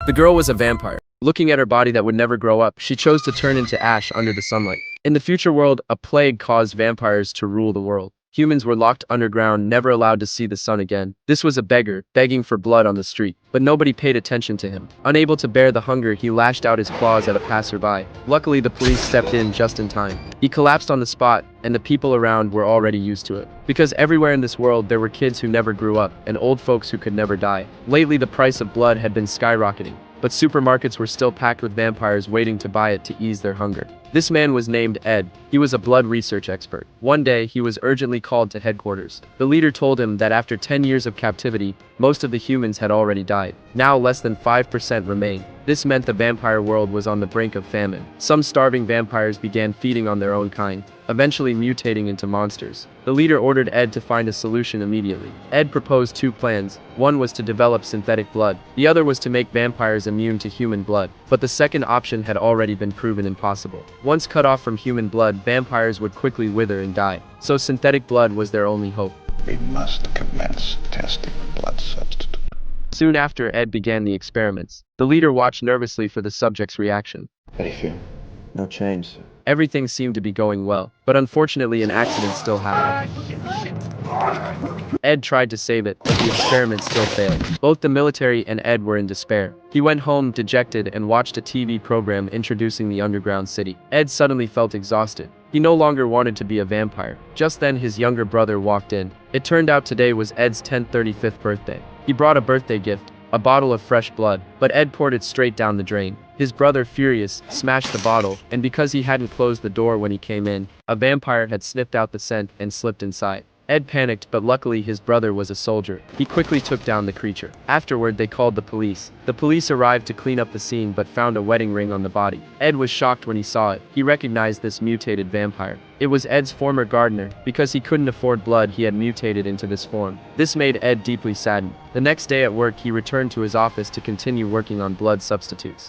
The girl was a vampire. Looking at her body that would never grow up, she chose to turn into ash under the sunlight. In the future world, a plague caused vampires to rule the world. Humans were locked underground, never allowed to see the sun again. This was a beggar, begging for blood on the street. But nobody paid attention to him. Unable to bear the hunger, he lashed out his claws at a passerby. Luckily, the police stepped in just in time. He collapsed on the spot, and the people around were already used to it. Because everywhere in this world, there were kids who never grew up, and old folks who could never die. Lately, the price of blood had been skyrocketing, but supermarkets were still packed with vampires waiting to buy it to ease their hunger. This man was named Ed. He was a blood research expert. One day, he was urgently called to headquarters. The leader told him that after 10 years of captivity, most of the humans had already died. Now less than 5% remained. This meant the vampire world was on the brink of famine. Some starving vampires began feeding on their own kind, eventually mutating into monsters. The leader ordered Ed to find a solution immediately. Ed proposed two plans. One was to develop synthetic blood. The other was to make vampires immune to human blood. But the second option had already been proven impossible. Once cut off from human blood, vampires would quickly wither and die. So synthetic blood was their only hope. We must commence testing the blood substitute. Soon after Ed began the experiments, the leader watched nervously for the subject's reaction. How do you feel? No change, sir. Everything seemed to be going well, but unfortunately an accident still happened. Ed tried to save it, but the experiment still failed. Both the military and Ed were in despair. He went home dejected and watched a TV program introducing the underground city. Ed suddenly felt exhausted. He no longer wanted to be a vampire. Just then his younger brother walked in. It turned out today was Ed's 1035th birthday. He brought a birthday gift, a bottle of fresh blood, but Ed poured it straight down the drain. His brother, furious, smashed the bottle, and because he hadn't closed the door when he came in, a vampire had sniffed out the scent and slipped inside. Ed panicked, but luckily his brother was a soldier. He quickly took down the creature. Afterward, they called the police. The police arrived to clean up the scene but found a wedding ring on the body. Ed was shocked when he saw it. He recognized this mutated vampire. It was Ed's former gardener. Because he couldn't afford blood, he had mutated into this form. This made Ed deeply saddened. The next day at work, he returned to his office to continue working on blood substitutes.